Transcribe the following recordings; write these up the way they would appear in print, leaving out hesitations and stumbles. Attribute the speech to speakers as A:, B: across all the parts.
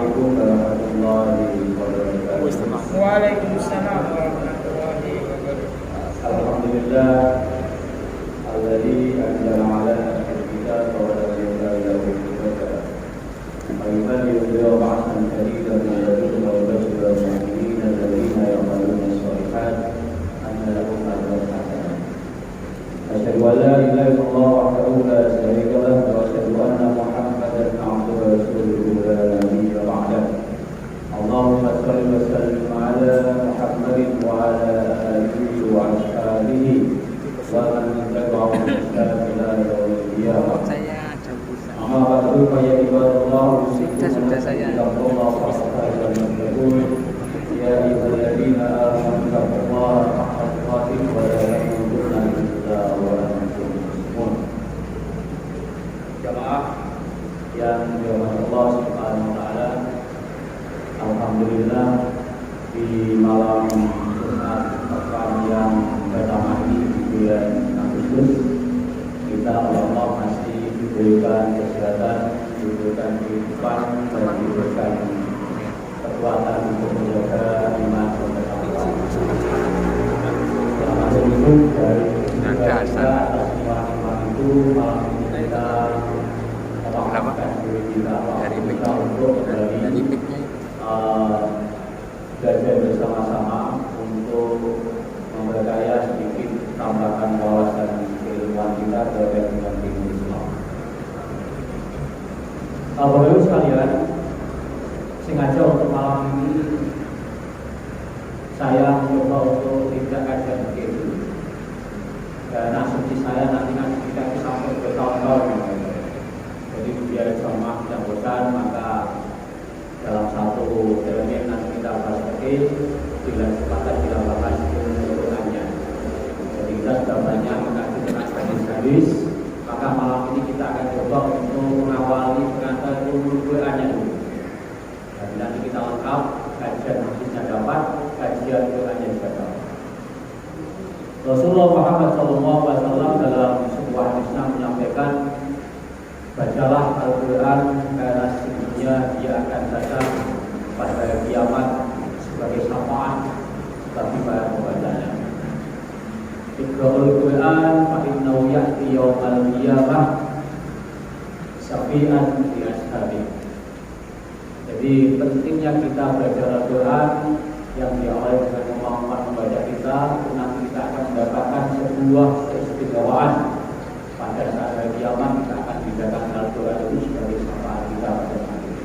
A: Assalamualaikum warahmatullahi wabarakatuh.
B: Waalaikumsalam warahmatullahi wabarakatuh.
A: Alhamdulillah alladzi anzala 'ala al-kitaba wa lam yaj'al lahu iwaja. Wa ba'athan shadidan min ladunhu wa bashira al-mu'minina alladhina ya'maluna as-shalihat anna lahum ajran hasanah. Asyhadu an la ilaha illallah wahdahu la syarika lahu wa asyhadu anna Muhammadan 'abduhu wa rasuluhu la nabiyya ba'dahu. Allahumma shalli wa sallim ala Muhammadin wa ala alihi wa ashabihi wa man tabi'ahum bi ihsan ila yaumil qiyamah. Amma ba'du fa ya ibadallah
B: Sudah saya.
A: Ya ayyuhalladzina amanu taqullaha haqqa tuqatih wa la tamutunna illa wa antum muslimun. Jamaah yang dirahmati Allah Subhanahu wa taala, alhamdulillah di malam Jumat pekan yang pertama ini di bulan Agustus kita Allah masih diberikan kesehatan, diberikan kehidupan dan diberikan kekuatan untuk menjaga iman dan Allah. Termasuk itu dari kita atas iman itu malam ini kita melakukan diri kita untuk belajar bersama-sama untuk memperkaya sedikit tambahan wawasan keilmuan kita terkait dengan ilmu Islam. Bapak Ibu sekalian, sengaja untuk malam ini saya mencoba untuk tidak kajian begitu. Dan asumsi saya nanti tidak sampai bertahun-tahun. Jadi biar sama yang bosan, maka dalam satu elemen nanti kita bahas lagi, bila kesempatan kita bahas keseluruhannya. Jadi kita sudah banyak mengaji tentang hadis-hadis, maka malam ini kita akan coba untuk mengawali pengantar Quran-nya dulu. Dan nanti kita lengkap, kajian hadisnya dapat, kajian Quran-nya juga dapat. Rasulullah Muhammad SAW dalam sebuah hadisnya menyampaikan, bacalah Al-Quran karena sesungguhnya dia akan datang pada kiamat sebagai syafaat bagi para pembacanya. Iqra'ul Quran fa innahu ya'ti yaumal qiyamah syafi'an li ashabi. Jadi pentingnya kita belajar Al-Quran yang diawali dengan kemampuan membaca kita, nanti kita akan mendapatkan sebuah keistimewaan. Pada saat hari kiamat kita akan didatangkan Al-Quran itu sebagai syafaat kita pada saat itu.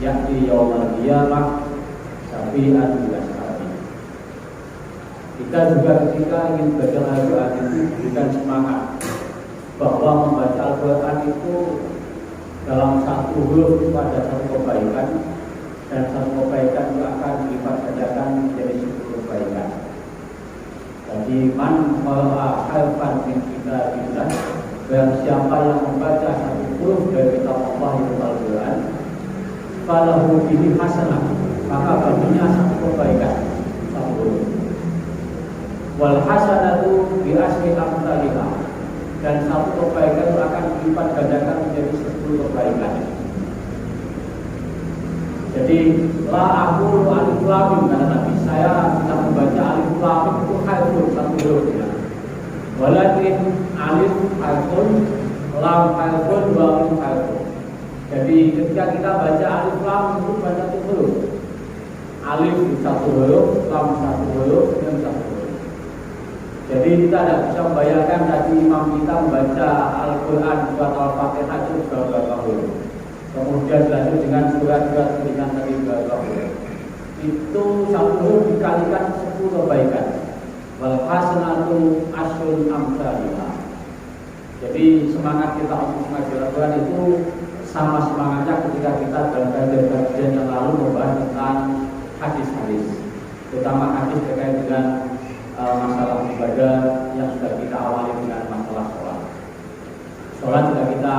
A: Ya'ti yaumal qiyamah syafi'an li ashabi. Kita juga ketika ingin belajar Al-Quran itu diberikan semangat bahwa membaca Al-Quran itu dalam satu huruf itu ada satu kebaikan, dan satu kebaikan itu akan dilipat gandakan menjadi 10 kebaikan. Jadi man qara'a harfan min kitabillah, barang siapa yang membaca satu huruf dari kitab Allah itu Al-Quran, falahu bihi hasanah, maka baginya satu kebaikan, satu huruf. Wal hasanatu bi asri amsalihah, dan satu kebaikan itu akan dilipat gandakan menjadi 10 kebaikan. Jadi la aqulu alif lam, kata Nabi, saya bisa membaca alif lam itu harfun, satu huruf ya. Walakin alif harfun, lam harfun, wa mim harfun. Jadi ketika kita baca alif lam itu baca satu huruf. Alif satu huruf, lam satu huruf, mim satu huruf. Jadi kita tidak bisa membayangkan tadi imam kita membaca Al-Quran surat Al-Fatihah itu berapa huruf. Kemudian dilanjut dengan surat-surat tulisan tadi berapa huruf. Itu satu huruf dikalikan 10 kebaikan. Wal hasanatu asyrun amsalihah. Jadi semangat kita untuk mengajar Al-Quran itu sama semangatnya ketika kita dalam kajian yang lalu membahas tentang hadis-hadis, terutama hadis terkait dengan masalah ibadah yang sudah kita awali dengan masalah sholat. Sholat sudah kita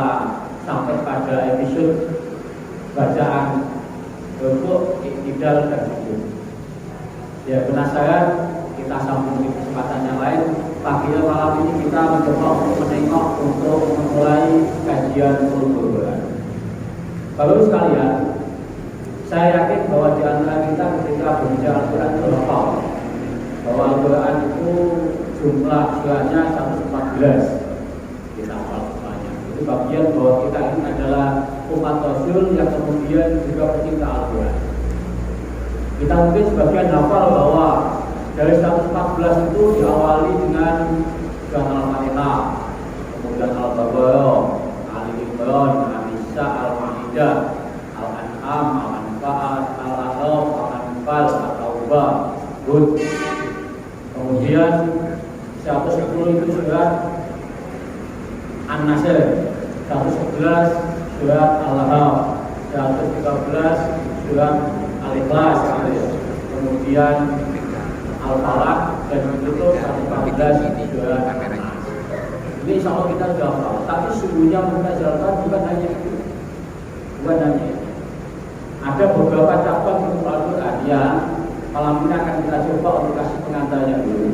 A: sampai pada episode bacaan rukuk, iktidal, dan sujud. Ya, penasaran, kita sambung di kesempatan yang lain. Pagi malam ini kita mencoba untuk menengok untuk memulai kajian Al-Quran. Bapak-Ibu sekalian, Saya yakin bahwa di antara kita ketika berbicara Al-Quran itu hafal bahwa Al-Quran itu jumlah suratnya 114, kita hafal semuanya. Itu bagian bahwa kita ini adalah umat Rasul yang kemudian juga pecinta Al-Quran. Kita mungkin sebagian hafal bahwa dari 114 itu diawali dengan surat Al-Fatihah, kemudian Al-Baqarah, Al-Imran, Al-Nisa, Al-Maidah, Al-An'am, Al-Anfal, Al-A'raf, Al-Anfal, At-Taubah, Hud. Kemudian 110 itu surat An-Nasr, 111 surat Al-Lahab, 113 surat Al-Ikhlas, kemudian Al-Falaq, dan ditutup 114 surat An-Nas. Ini insya Allah kita sudah hafal. Tapi sungguhnya kita jalankan bukan hanya itu, bukan hanya itu. Ada beberapa cabang ilmu Al-Quran yang malam ini akan kita coba untuk kasih pengantarnya dulu.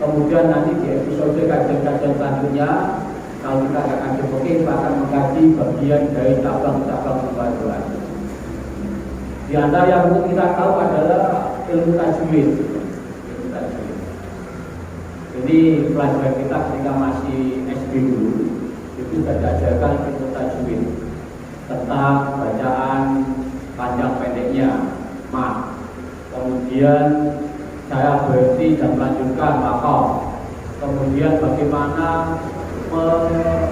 A: Kemudian nanti di episode kajian-kajian selanjutnya, kalau kita akan coba, kita akan mengkaji bagian dari cabang-cabang ilmu Al-Quran. Di antara yang perlu kita tahu adalah ilmu tajwid. Ini pelajaran kita ketika masih SD dulu, itu sudah diajarkan ilmu tajwid tentang bacaan panjang pendeknya, mat. Kemudian cara berhenti dan melanjutkan maqam. Kemudian bagaimana membaca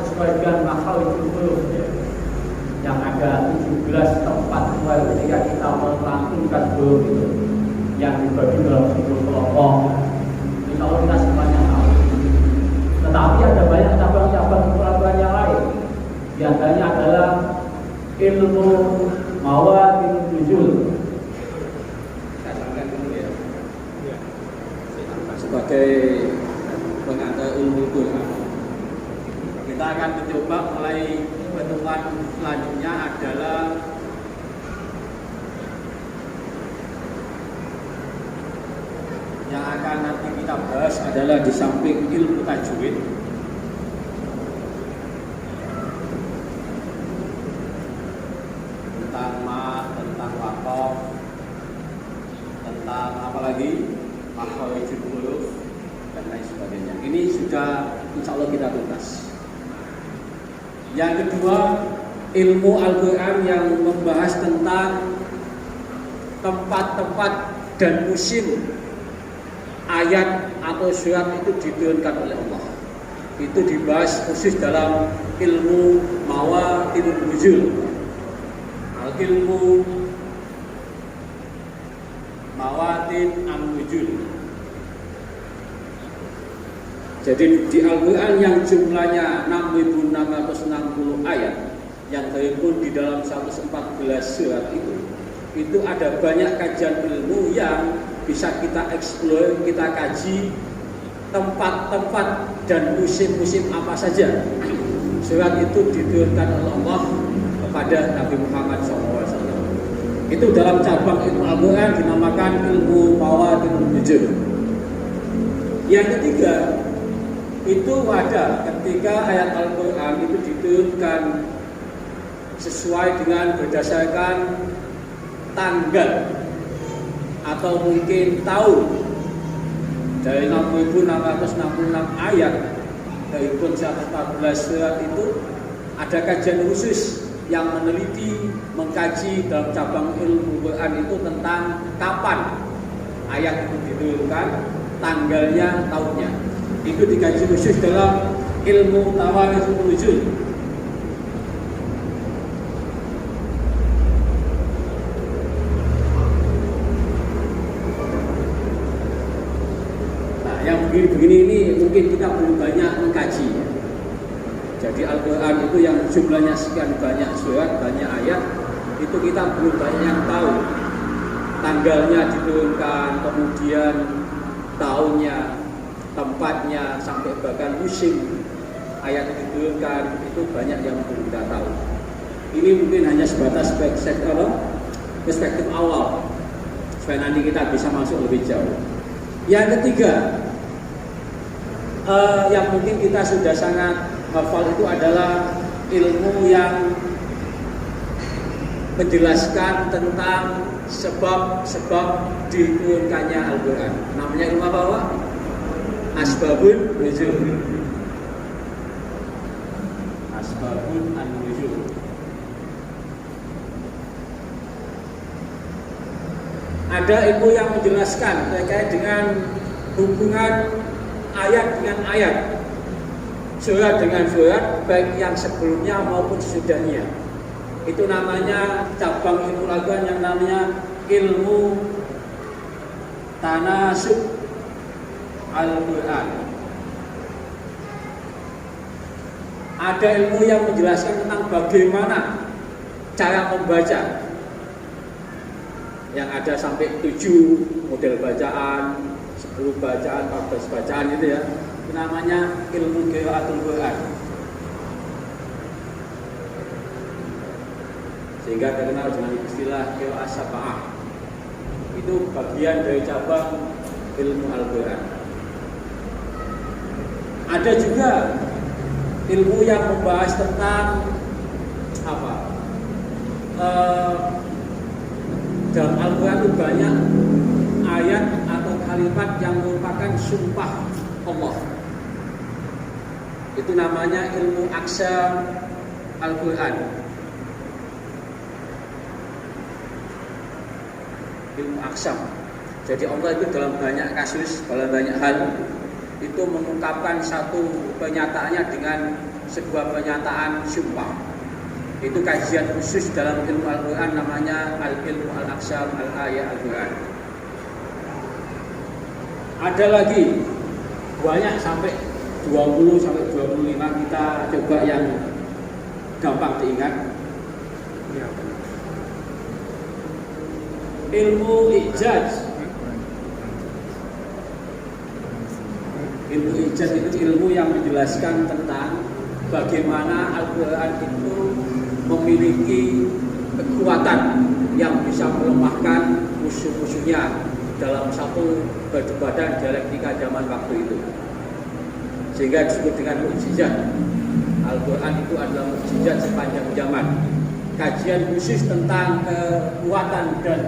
A: sesuai dengan makhraj huruf yang ada 17 tempat mulai ketika kita melantunkan huruf itu yang dibagi dalam 10 kelompok. Insya Allah kita semuanya tahu. Tetapi ada banyak cabang-cabang Al-Quran yang lain. Di antaranya adalah ilmu mawadin nuzul.
C: Sebagai pengantar ilmu Quran, kita akan mencoba mulai pertemuan selanjutnya adalah yang akan nanti kita bahas adalah di samping ilmu tajwid, tentang mat, tentang waqaf, tentang apa lagi, makharijul huruf dan lain sebagainya. Ini sudah insya Allah kita tuntas. Yang kedua, ilmu Al-Quran yang membahas tentang tempat-tempat dan musim ayat atau surat itu diturunkan oleh Allah. Itu dibahas khusus dalam ilmu mawatinun nuzul. Ilmu mawatin an-nuzul. Jadi di Al-Quran yang jumlahnya 6.660 ayat yang terhimpun di dalam 114 surat itu ada banyak kajian ilmu yang bisa kita eksplor, kita kaji tempat-tempat dan musim-musim apa saja surat itu diturunkan oleh Allah kepada Nabi Muhammad SAW. Itu dalam cabang ilmu Al-Quran dinamakan ilmu mawatinun nuzul. Yang ketiga, itu ada ketika ayat Al-Quran itu diturunkan sesuai dengan berdasarkan tanggal atau mungkin tahun. Dari 6.666 ayat dari 114 surat itu ada kajian khusus yang meneliti, mengkaji dalam cabang ilmu Quran itu tentang kapan ayat itu diturunkan, tanggalnya, tahunnya. Itu dikaji khusus dalam ilmu tawarithun nuzul. Nah, yang begini-begini ini mungkin kita belum banyak mengkaji. Jadi Al-Quran itu yang jumlahnya sekian banyak surat, banyak ayat, itu kita belum banyak yang tahu tanggalnya diturunkan, kemudian tahunnya, tempatnya, sampai bahkan musim ayat itu diturunkan, itu banyak yang belum kita tahu. Ini mungkin hanya sebatas perspektif awal supaya nanti kita bisa masuk lebih jauh. Yang ketiga, yang mungkin kita sudah sangat hafal itu adalah ilmu yang menjelaskan tentang sebab-sebab diturunkannya Al-Quran. Namanya ilmu apa, Pak? Asbabun nuzul. Asbabun an-nuzul. Ada ilmu yang menjelaskan terkait dengan hubungan ayat dengan ayat, surat dengan surat, baik yang sebelumnya maupun sesudahnya. Itu namanya cabang ilmu Al-Quran yang namanya ilmu tanasub Al-Quran. Ada ilmu yang menjelaskan tentang bagaimana cara membaca, yang ada sampai 7 model bacaan, 10 bacaan, 14 bacaan itu ya. Itu namanya ilmu qiraatul Quran. Sehingga terkenal dengan istilah qiraat sab'ah. Itu bagian dari cabang ilmu Al-Quran. Ada juga ilmu yang membahas tentang apa? Dalam Al-Quran itu banyak ayat atau kalimat yang merupakan sumpah Allah. Itu namanya ilmu aqsam Al-Quran. Ilmu aqsam. Jadi Allah itu dalam banyak kasus, dalam banyak hal itu mengungkapkan satu pernyataannya dengan sebuah pernyataan sumpah. Itu kajian khusus dalam ilmu Al-Quran, namanya al-ilmu al-aqsam al-ayat Al-Quran. Ada lagi banyak sampai 20 sampai 25, kita coba yang gampang diingat. Ilmu ijaz. Ilmu ijaz itu ilmu yang menjelaskan tentang bagaimana Al-Quran itu memiliki kekuatan yang bisa melemahkan musuh-musuhnya dalam satu perdebatan dialektika zaman waktu itu, sehingga disebut dengan mukjizat. Al-Quran itu adalah mukjizat sepanjang zaman. Kajian khusus tentang kekuatan dan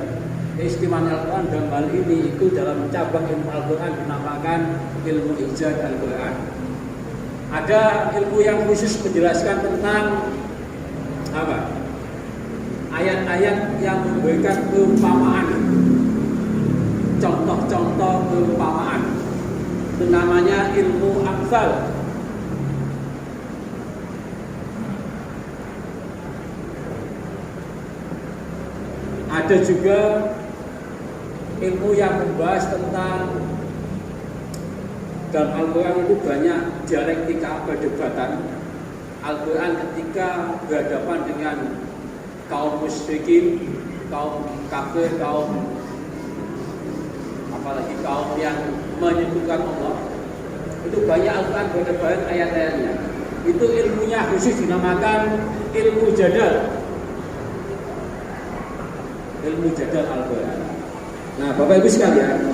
C: keistimewaan Al-Quran dalam hal ini itu dalam cabang ilmu Al-Quran dinamakan ilmu ijaz Al-Quran. Ada ilmu yang khusus menjelaskan tentang apa? Ayat-ayat yang memberikan perumpamaan, contoh-contoh perumpamaan. Itu namanya ilmu amsal. Ada juga ilmu yang membahas tentang, dalam Al-Quran itu banyak dialektika perdebatan. Al-Quran ketika berhadapan dengan kaum musyrikin, kaum kafir, kaum apalagi kaum yang menyekutukan Allah, itu banyak Al-Quran berhadapan ayat-ayatnya. Itu ilmunya khusus dinamakan ilmu jadal. Ilmu jadal Al-Quran. Nah, Bapak Ibu sekalian,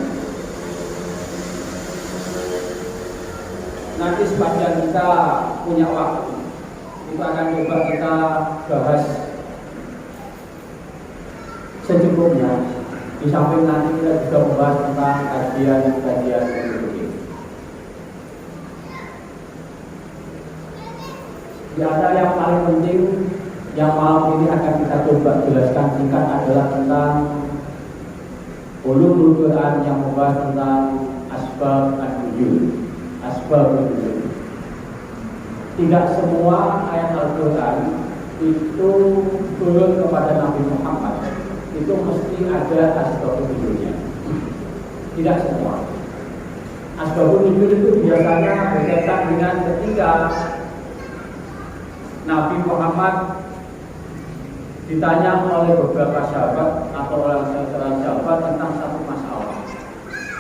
C: nanti sepanjang kita punya waktu, kita akan coba kita bahas secukupnya. Di samping nanti kita juga membahas tentang kajian ini. Di antara yang paling penting yang malam ini akan kita coba jelaskan singkat adalah tentang ulumul Quran yang membahas tentang asbab an-nuzul. Asbab an-nuzul. Tidak semua ayat Al-Quran itu turun kepada Nabi Muhammad itu mesti ada asbab an-nuzulnya. Tidak semua. Asbab an-nuzul itu biasanya berkaitan dengan ketika Nabi Muhammad ditanya oleh beberapa sahabat atau oleh sahabat tentang satu masalah,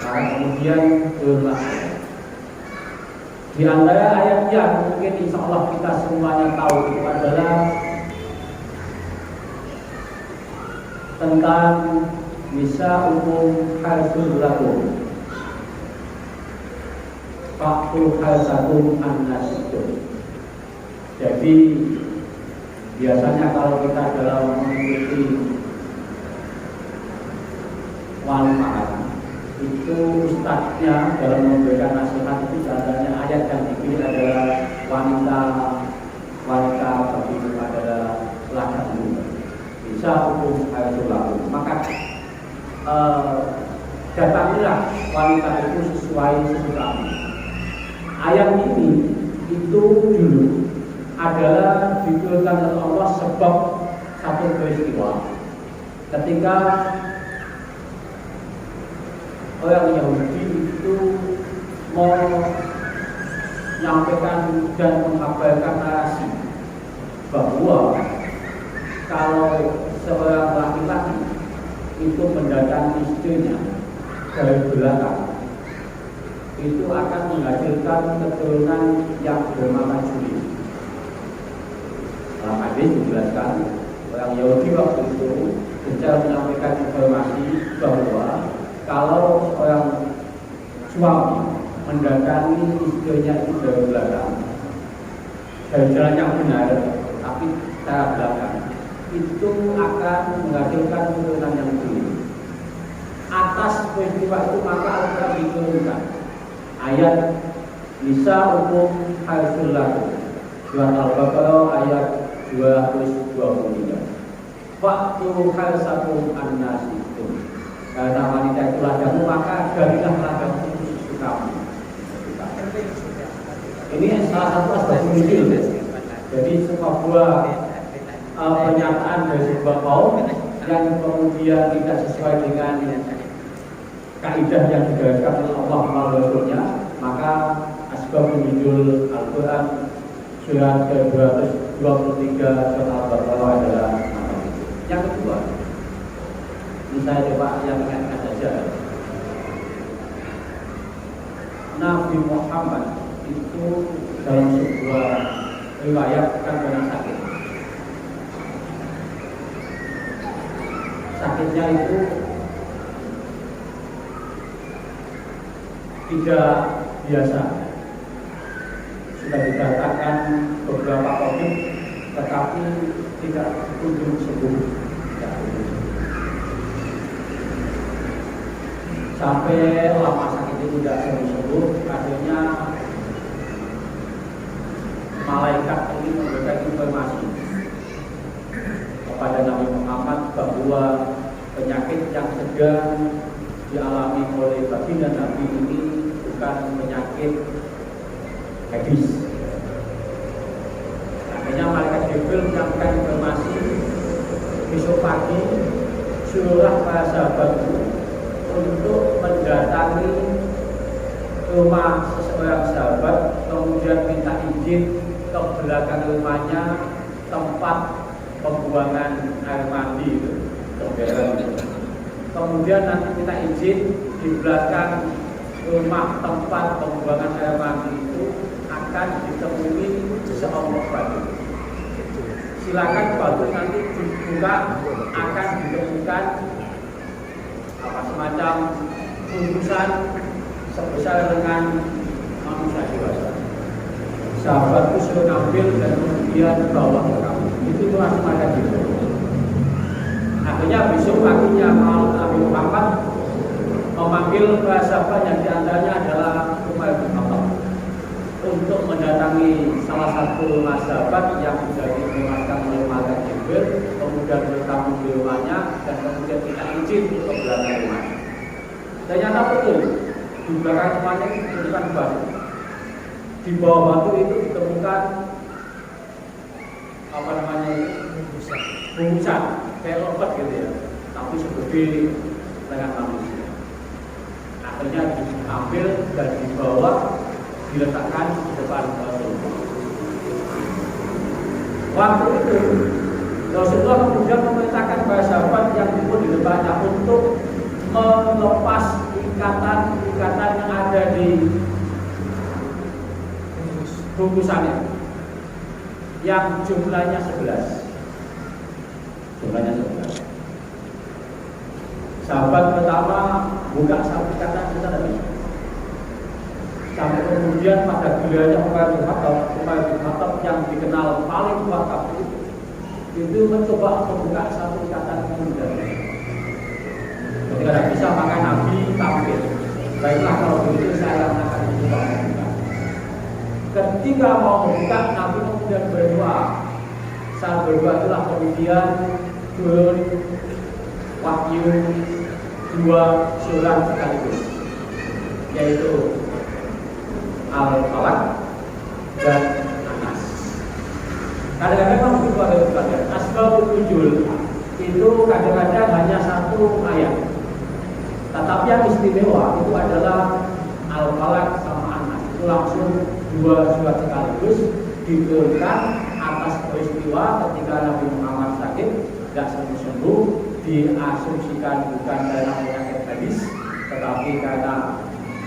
C: karena kemudian turunlah ayat. Di antara ayat yang mungkin insya Allah kita semuanya tahu itu adalah tentang nisa'ukum harsul lakum fa'tu harsakum an-nasitun. Jadi biasanya kalau kita dalam mengikuti
A: tepat-tepatnya dalam memberikan nasihat itu seandainya ayat yang dipilih adalah wanita begitu adalah laki-laki bisa hukum haidulakum, maka datangilah wanita itu sesuai sesukamu. Ayat ini itu dulu adalah diturunkan oleh Allah sebab satu peristiwa ketika orang Yahudi itu mau menyampaikan dan mengabarkan narasi bahwa kalau seorang laki-laki itu mendatangi istrinya dari belakang itu akan menghasilkan keturunan yang bermata juri. Dalam hadis dijelaskan orang Yahudi waktu itu gencar menyampaikan informasi bahwa kalau orang suami mendatangi istrinya itu dari belakang, dari jalan yang benar, tapi secara belakang, itu akan menghasilkan keturunan yang juri. Atas peristiwa itu maka Al-Quran diturunkan ayat Nisa hukum haidulakum, surat Al-Baqarah ayat 223. Faktu harsakum an-nasikum, karena wanita itu ladamu maka garilah ladamu itu kamu. Ini salah satu asbab nuzul. Jadi sebuah pernyataan dari sebuah kaum yang kemudian tidak sesuai dengan kaidah yang digariskan oleh Allah melalui Rasulnya, maka asbab nuzul Al-Quran surat ke-223 surat Al-Baqarah adalah yang kedua. Ini saya coba yang ingatkan saja. Nabi Muhammad itu dalam sebuah riwayat kan pernah sakit. Sakitnya itu tidak biasa. Sudah dikatakan beberapa COVID, tetapi tidak kunjung sembuh. Sampai lama sakit itu tidak sembuh, akhirnya malaikat ini memberikan informasi kepada Nabi Muhammad bahwa penyakit yang sedang dialami oleh baginda Nabi ini bukan penyakit medis. Akhirnya malaikat Jibril menyampaikan informasi, besok pagi suruhlah para sahabatku untuk mendatangi rumah seseorang sahabat, kemudian minta izin ke belakang rumahnya tempat pembuangan air mandi itu. Kemudian nanti minta izin di belakang rumah tempat pembuangan air mandi itu akan ditemui seseorang batu. Silakan batu nanti dibuka, akan ditemukan semacam bungkusan sebesar dengan manusia dewasa. Sahabatku suruh ambil dan kemudian bawa ke kamu. Itu langsung ada gitu. Akhirnya besok paginya Nabi Muhammad memanggil para sahabat yang diantaranya adalah Umar bin Khattab untuk mendatangi salah satu sahabat yang sudah diingatkan oleh malaikat Jibril, kemudian bertamu di rumahnya dan kemudian kita izin untuk ke belakang rumahnya. Ternyata betul di belakang rumahnya ditemukan batu. Di bawah batu itu ditemukan bungkusan kayak lopet gitu ya, tapi segede tangan manusia. Akhirnya diambil dan dibawa, diletakkan di depan Rasulullah. Waktu itu Rasulullah kemudian memerintahkan para sahabat yang duduk di depannya untuk melepas ikatan-ikatan yang ada di bungkusannya, yang jumlahnya 11. Sahabat pertama buka satu ikatan kita tadi. Sampai kemudian pada gilirannya Umar bin Khattab yang dikenal paling kuat waktu itu mencoba membuka satu ikatan kemudian. Ketika tidak bisa maka Nabi tampil Baiklah kalau begitu saya akan membuka. Ketika mau membuka, Nabi kemudian berdoa. Saat berdoa itulah kemudian turun wahyu 2 surat sekaligus, yaitu Al-Falaq dan An-Nas. Kadang-kadang memang begitu ada pelajaran. Asbabun nuzul itu kadang-kadang hanya 1 ayat. Tetapi yang istimewa itu adalah Al-Falaq sama An-Nas. Itu langsung 2 surat sekaligus diturunkan atas peristiwa ketika Nabi Muhammad sakit tidak sembuh-sembuh, diasumsikan bukan karena penyakit medis, tetapi karena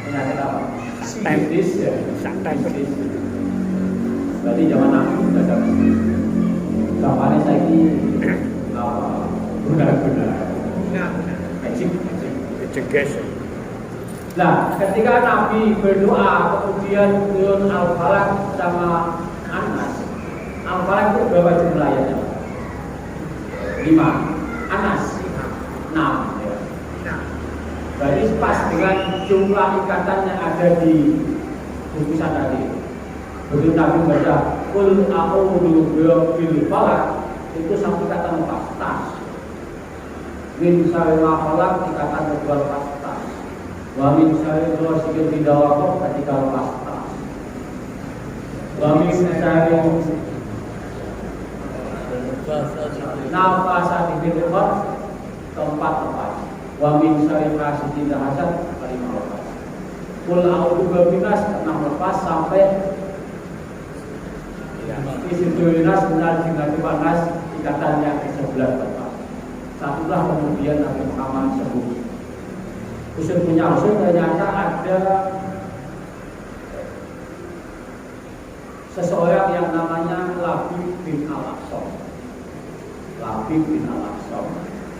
A: penyakit apa? Psikis ya. Psikis. Berarti zaman Nabi sudah ada. Zamannya saya ini apa? Benar-benar. Magic. Nah, ketika Nabi berdoa kemudian turun Al-Falaq sama An-Nas. Al-Falaq itu berapa jumlah ayatnya? 5. An-Nas 6 ya. Berarti pas dengan jumlah ikatan yang ada di bungkusan tadi. Begitu Nabi baca Qul a'udzu birabbil falaq, itu satu kata lepas tas. Min syarri ma khalaq, ikatan kedua lepas tas. Wa min syarri ghasiqin idza waqab, ketika lepas tas. Wa min syarri nafasati fil uqad, keempat lepas. Wa min syarri hasidin idza hasad, kelima lepas. Qul a'udzu birabbin nas, 6 lepas sampai Isitulinas benar dengan panas, ikatannya ke-11 lepas. Satulah kemudian Nabi Muhammad sembuh. Usul punya usul ternyata ada seseorang yang namanya Labib bin Al-Aqsam. Labib bin Al-Aqsam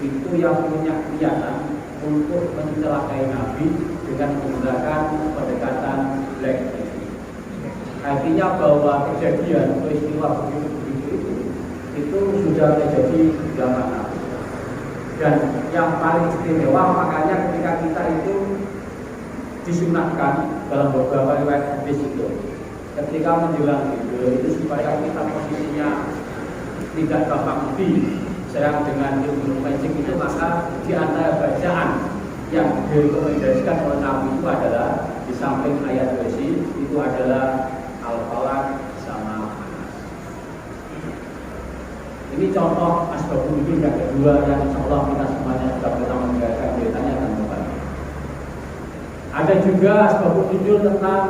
A: itu yang punya niatan untuk mencelakai Nabi dengan menggunakan pendekatan black. Artinya bahwa kejadian peristiwa begitu itu sudah terjadi di zaman Nabi. Dan yang paling istimewa makanya ketika kita itu disunatkan dalam beberapa riwayat hadis itu, ketika menjelang tidur itu supaya kita posisinya tidak gampang mimpi. Sedang dengan ilmu magic itu, maka di antara bacaan yang direkomendasikan oleh Nabi itu adalah di samping ayat kursi itu adalah Al-Falaq sama An-Nas. Ini contoh asbabun nuzul yang kedua yang insyaallah kita semuanya sudah pernah mendengarkan beritanya akan membantu. Ada juga asbabun nuzul tentang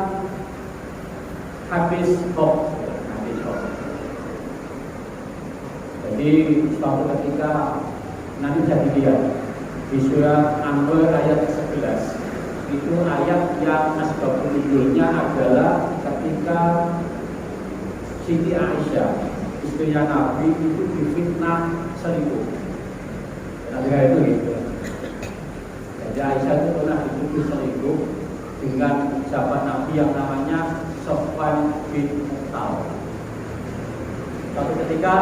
A: hadis hoax. Jadi suatu ketika nanti bisa dilihat di surat An-Nur ayat 11. Itu ayat yang asbabun nuzulnya adalah ketika Siti Aisyah, istrinya Nabi itu difitnah selingkuh. Ketika itu gitu. Jadi Aisyah itu pernah dituduh selingkuh dengan sahabat Nabi yang namanya Sofwan bin Mu'tal. Suatu ketika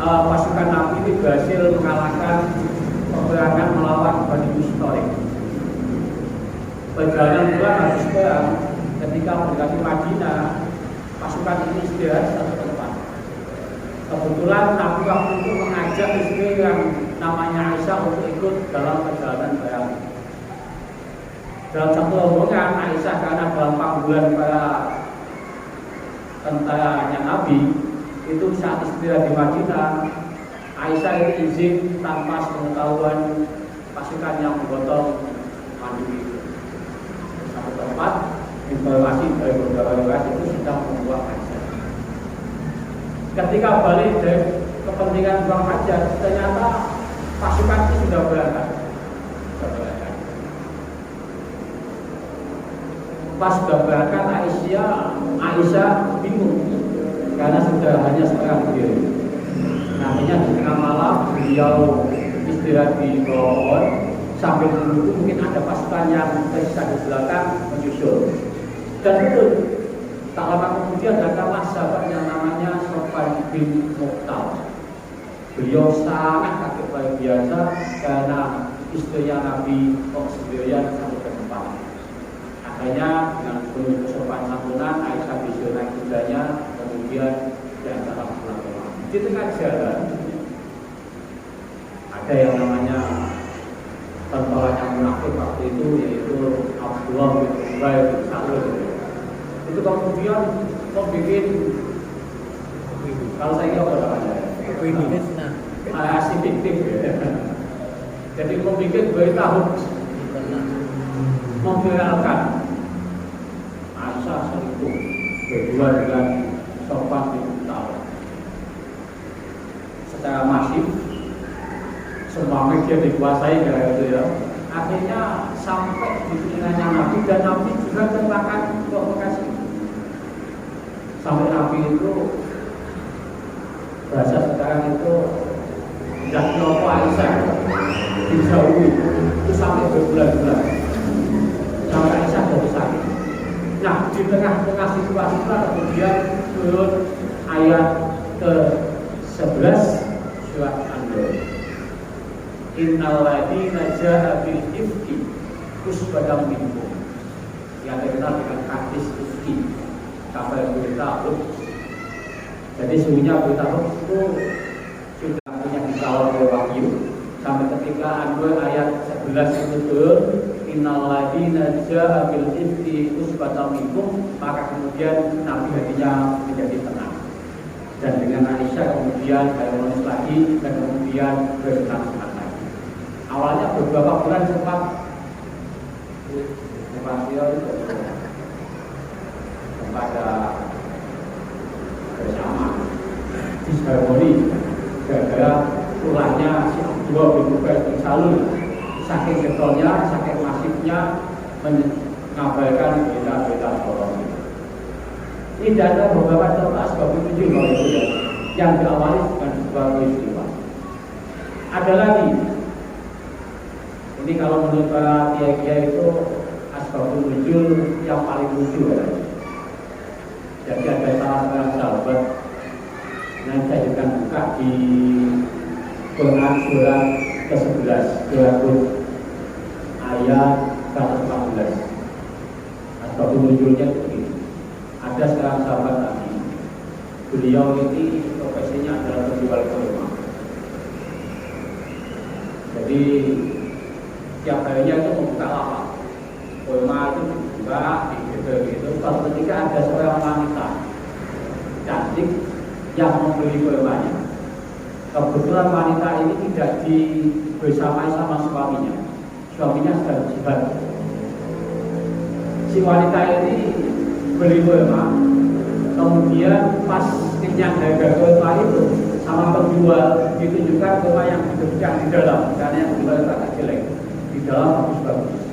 A: pasukan Nabi itu berhasil mengalahkan peperangan melawan Bani Mustalik. Perjalanan pulang harus pulang. Ketika mendekati Madinah, pasukan ini istirahat satu tempat. Kebetulan Nabi waktu itu mengajak istri yang namanya Aisyah untuk ikut dalam perjalanan bareng. Dalam satu rombongan, Aisyah karena dalam panggilan para tentaranya Nabi itu saat istirahat di Madinah, Aisyah itu izin tanpa sepengetahuan pasukan yang menggotong mandiri. Satu tempat, informasi dari beberapa riwayat itu sedang membuang hajat. Ketika balik dari kepentingan buang hajat, ternyata pasukan itu sudah berangkat. Pas sudah berangkat, Aisyah bingung karena sudah hanya seorang diri. Nantinya di tengah malam beliau istirahat di bawah pohon. Sambil menunggu mungkin ada pasukan yang tersisa di belakang menyusul. Dan betul, tak lama kemudian datanglah sahabat yang namanya Sofwan bin Mu'tal. Beliau sangat kaget luar biasa karena istrinya Nabi kok sendirian satu tempat. Akhirnya dengan penuh kesopan santunan Aisyah disuruh naik kudanya, kemudian diantara pulang. Di tengah jalan ada yang namanya tentaranya munafik waktu itu, yaitu Abdullah bin Ubay bin Salul. Itu kemudian membuat, kalau saya kira apa namanya? Aksi fiktif ya. Jadi membuat beritahu, memviralkan Aisyah selingkuh berdua dengan Sofwan bin Mu'attal secara masif. Semua media dikuasai gara itu ya. Akhirnya sampai di telinganya Nabi, dan Nabi juga termakan provokasi. Sampai Nabi itu bahasa sekarang itu tidak nopo Aisyah dijauhi, itu sampai berbulan-bulan sampai Aisyah jadi sakit. Nah, di tengah-tengah situasi itu kemudian turun ayat ke-11 surat An-Nur. Innal ladina ja'a bil ifki usbatan minkum, yang terkenal dengan hadis ifki, kabar berita hoax. Jadi sesungguhnya berita hoax itu sudah punya dikawal oleh wahyu sampai ketika An-Nur ayat 11 itu turun, innal ladina ja'a bil ifki usbatan minkum, maka kemudian Nabi hatinya menjadi tenang. Dan dengan Aisyah kemudian harmonis lagi, dan kemudian bersenang-senang. Awalnya beberapa bulan sempat kepada bersama disharmoni gara-gara ulahnya si Abdullah bin Ubay bin Salul, saking getolnya, saking masifnya mengabarkan berita-berita bohong. Ini ada beberapa contoh sebab itu juga itu ya, yang diawali dengan sebuah peristiwa. Ada lagi. Ini kalau menurut para kiai-kiai itu asbabun nuzul yang paling lucu ya. Jadi ada salah seorang sahabat yang saya juga buka di Quran surat ke-11 ayat 114. Asbabun nuzulnya begini. Ada seorang sahabat Nabi. Beliau ini profesinya adalah penjual kurma. Jadi tiap harinya itu membuka lapak kurma itu dibuka gitu. Suatu ketika ada seorang wanita cantik yang membeli kurmanya. Kebetulan wanita ini tidak bersamai sama suaminya. Suaminya sedang jihad. Si wanita ini beli kurma, kemudian pas kenyang harga kurma itu sama penjual ditunjukkan kurma yang di dalam, karena yang dijual itu agak jelek. Di dalam bagus-bagus.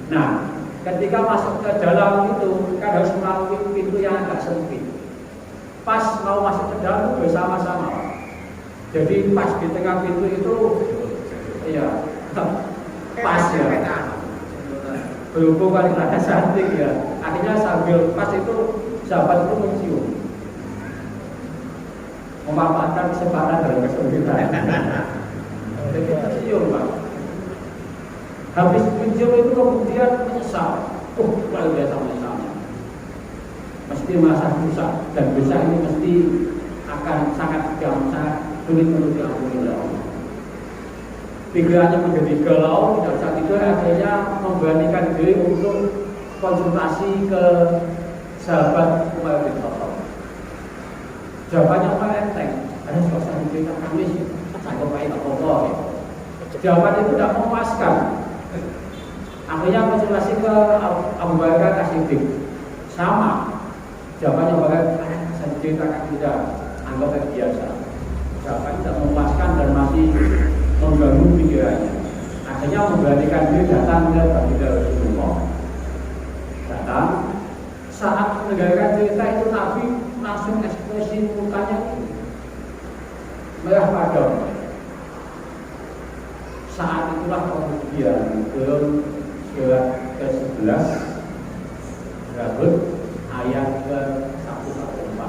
A: Nah, ketika masuk ke dalam itu kan harus melalui pintu yang agak sempit. Pas mau masuk ke dalam itu bersama-sama. Jadi pas di tengah pintu itu, iya, pas ya. Berhubung kali ada cantik ya. Akhirnya sambil pas itu sahabat itu mencium, memanfaatkan kesempatan dalam kesempitan. Jadi tercium Pak. Habis mencium itu kemudian menyesal. Luar biasa menyesalnya. Mesti merasa dosa, dan dosa ini mesti akan sangat sulit untuk diampuni oleh Allah. Pikirannya menjadi galau, tidak bisa tidur, akhirnya memberanikan diri untuk konsultasi ke sahabat Umar bin Khattab. Jawabannya Umar enteng, ada suasana cerita Kamis, saya pakai apa-apa. Jawaban itu tidak memuaskan. Akhirnya konsultasi ke Abu Bakar As-Siddiq, sama. Jawabannya saya ceritakan tidak, anggap biasa. Jawaban tidak memuaskan dan masih mengganggu pikirannya. Akhirnya memberanikan diri datang ke Baginda Rasulullah. Datang, saat mendengarkan cerita itu Nabi langsung ekspresi mukanya merah padam. Saat itulah kemudian turun surat ke-11 Rabut ayat ke-114.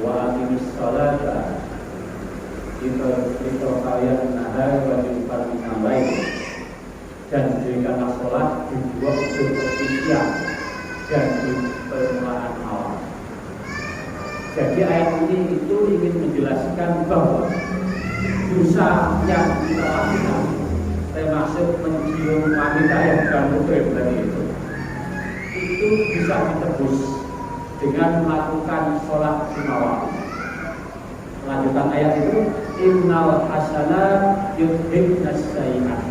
A: Wa aqimis sholata Itu kalian nahar wajib yang lain, dan dirikanlah sholat di dua ujung siang dan di permulaan malam. Jadi ayat ini itu ingin menjelaskan bahwa dosa yang kita lakukan, termasuk mencium wanita yang bukan muslim tadi itu bisa ditebus dengan melakukan sholat lima waktu. Lanjutan ayat itu, innal hasanat yudhibnas sayyi'at,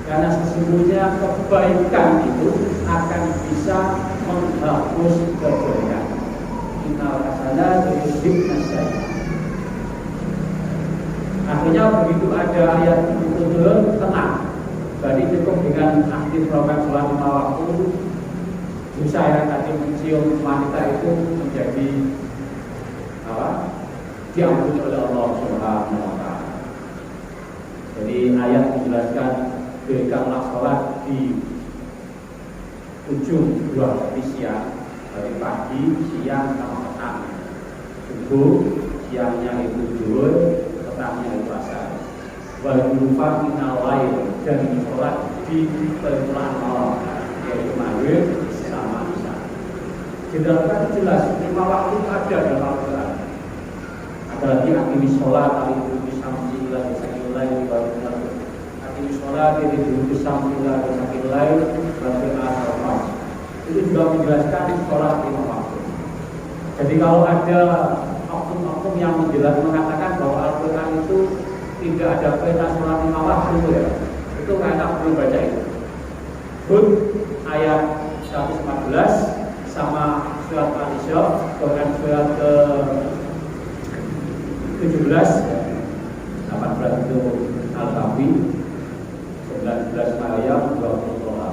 A: karena sesungguhnya kebaikan itu akan bisa menghapus kejelekan. Innal hasanat yudhibnas sayyi'at. Akhirnya begitu ada ayat itu turun, tenang. Jadi cukup dengan aktif melakukan sholat lima waktu, dosa yang tadi mencium wanita itu menjadi apa? Diampuni oleh Allah Subhanahu wa Ta'ala. Jadi ayat menjelaskan berikanlah sholat di ujung dua hari siang, dari pagi, siang, sama petang. Subuh, siangnya itu zuhur, petangnya itu asar. Wal-gurufah minal lail, dan sholat di permulaan malam, yaitu maghrib sama isya. Jelaskan jelas lima waktu ada dalam Al-Quran. Apalagi akimi sholat, alaihi samsilah, sakilaih, akimi sholat, alaihi samsilah, sakilaih, al-Fas. Itu juga menjelaskan sholat lima waktu. Jadi kalau ada oknum-oknum yang mengatakan bahwa Al-Quran itu tidak ada perintah sholat lima waktu itu karena belum baca itu. Hud ayat 114 sama surat Al-Isra, bahkan surat ke 17, 18 itu Al-Kahfi, 19 Maryam, 20 Toha.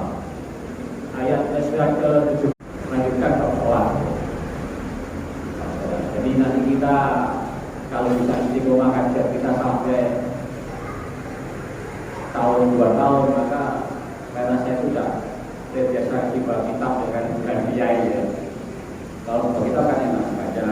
A: Ayat surat ke 17 melanjutkan bab sholat. Jadi nanti kita kalau bisa istiqomah kajian kita sampai tahun 2 tahun, maka karena saya sudah terbiasa kitab dengan kiai ya. Kalau kita kan enak baca